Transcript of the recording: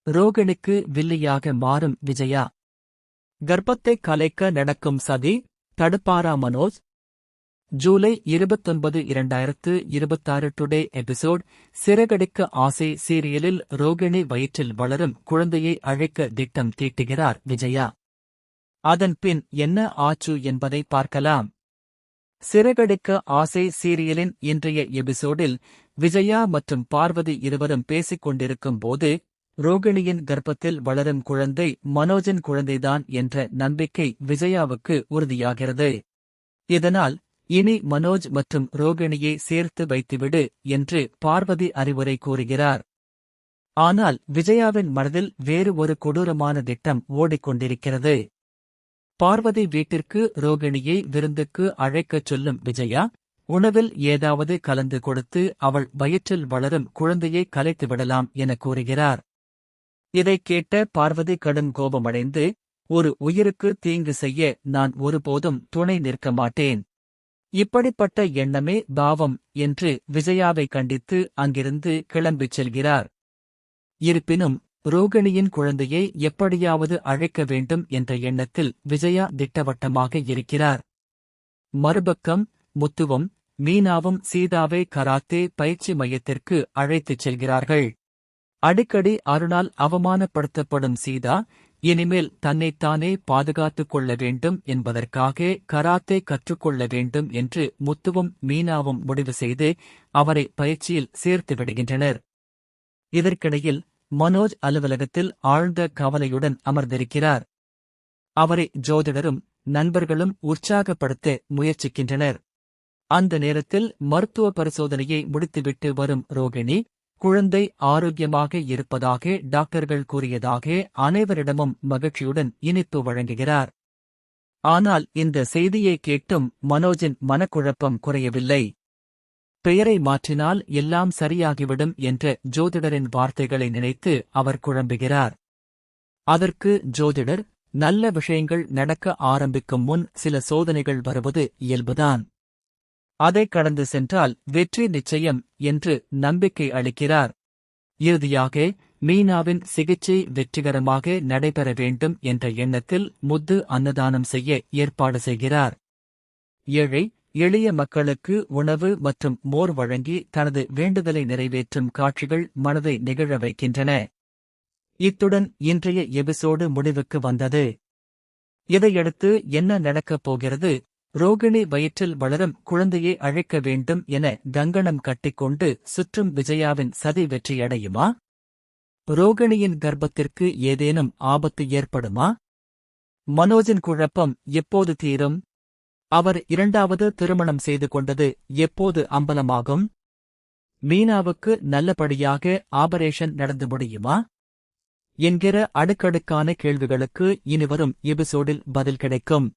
ரோகிணிக்கு வில்லியாக மாறும் விஜயா. கர்ப்பத்தை கலைக்க நடக்கும் சதி, தடுப்பாரா மனோஜ்? July 29, 2026 today episode. சிறகடிக்க ஆசை சீரியலில் ரோகிணி வயிற்றில் வளரும் குழந்தையை அழைக்க திட்டம் தீட்டுகிறார் விஜயா. அதன் பின் என்ன ஆச்சு என்பதை பார்க்கலாம். சிறகடிக்க ஆசை சீரியலின் இன்றைய எபிசோடில் விஜயா மற்றும் பார்வதி இருவரும் பேசிக் கொண்டிருக்கும் போது ரோகிணியின் கர்ப்பத்தில் வளரும் குழந்தை மனோஜின் குழந்தைதான் என்ற நம்பிக்கை விஜயாவுக்கு உறுதியாகிறது. இதனால் இனி மனோஜ் மற்றும் ரோகிணியை சேர்த்து வைத்துவிடு என்று பார்வதி அறிவுரை கூறுகிறார். ஆனால் விஜயாவின் மனதில் வேறு ஒரு கொடூரமான திட்டம் ஓடிக்கொண்டிருக்கிறது. பார்வதி வீட்டிற்கு ரோகிணியை விருந்துக்கு அழைக்கச் சொல்லும் விஜயா, உணவில் ஏதாவது கலந்து கொடுத்து அவள் வயிற்றில் வளரும் குழந்தையை கலைத்துவிடலாம் என கூறுகிறார். இதைக் கேட்ட பார்வதி கடும் கோபமடைந்து, ஒரு உயிருக்கு தீங்கு செய்ய நான் ஒருபோதும் துணை நிற்க மாட்டேன். இப்படிப்பட்ட எண்ணமே பாவம் என்று விஜயாவை கண்டித்து அங்கிருந்து கிளம்பிச் செல்கிறார். இருப்பினும் ரோகிணியின் குழந்தையை எப்படியாவது அழைக்க வேண்டும் என்ற எண்ணத்தில் விஜயா திட்டவட்டமாக இருக்கிறார். மறுபக்கம் முத்துவும் மீனாவும் சீதாவை கராத்தே பயிற்சி மையத்திற்கு அழைத்துச் செல்கிறார்கள். அடிக்கடி அருணால் அவமானப்படுத்தப்படும் சீதா இனிமேல் தன்னைத்தானே பாதுகாத்துக் கொள்ள வேண்டும் என்பதற்காக கராத்தே கற்றுக்கொள்ள வேண்டும் என்று முத்துவும் மீனாவும் முடிவு செய்து அவரை பயிற்சியில் சேர்த்து விடுகின்றனர். இதற்கிடையில் மனோஜ் அலுவலகத்தில் ஆழ்ந்த கவலையுடன் அமர்ந்திருக்கிறார். அவரை ஜோதிடரும் நண்பர்களும் உற்சாகப்படுத்த முயற்சிக்கின்றனர். அந்த நேரத்தில் மருத்துவ பரிசோதனையை முடித்துவிட்டு வரும் ரோகிணி, குழந்தை ஆரோக்கியமாக இருப்பதாக டாக்டர்கள் கூறியதாக அனைவரிடமும் மகிழ்ச்சியுடன் இனிப்பு வழங்குகிறார். ஆனால் இந்த செய்தியை கேட்டும் மனோஜின் மனக்குழப்பம் குறையவில்லை. பெயரை மாற்றினால் எல்லாம் சரியாகிவிடும் என்ற ஜோதிடரின் வார்த்தைகளை நினைத்து அவர் குழம்புகிறார். அதற்கு ஜோதிடர், நல்ல விஷயங்கள் நடக்க ஆரம்பிக்கும் முன் சில சோதனைகள் வருவது இயல்புதான். அதை கடந்து சென்றால் வெற்றி நிச்சயம் என்று நம்பிக்கை அளிக்கிறார். இறுதியாக மீனாவின் சிகிச்சை வெற்றிகரமாக நடைபெற வேண்டும் என்ற எண்ணத்தில் முத்து அன்னதானம் செய்ய ஏற்பாடு செய்கிறார். ஏழை எளிய மக்களுக்கு உணவு மற்றும் மோர் வழங்கி தனது வேண்டுதலை நிறைவேற்றும் காட்சிகள் மனதை நெகிழ வைக்கின்றன. இத்துடன் இன்றைய எபிசோடு முடிவுக்கு வந்தது. இதையடுத்து என்ன நடக்கப் போகிறது? ரோகிணி வயிற்றில் வளரும் குழந்தையை அழைக்க வேண்டும் என கங்கணம் கட்டிக்கொண்டு சுற்றும் விஜயாவின் சதி வெற்றியடையுமா? ரோகிணியின் கர்ப்பத்திற்கு ஏதேனும் ஆபத்து ஏற்படுமா? மனோஜின் குழப்பம் எப்போது தீரும்? அவர் இரண்டாவது திருமணம் செய்து கொண்டது எப்போது அம்பலமாகும்? மீனாவுக்கு நல்லபடியாக ஆபரேஷன் நடந்து முடியுமா என்கிற அடுக்கடுக்கான கேள்விகளுக்கு இனிவரும் எபிசோடில் பதில் கிடைக்கும்.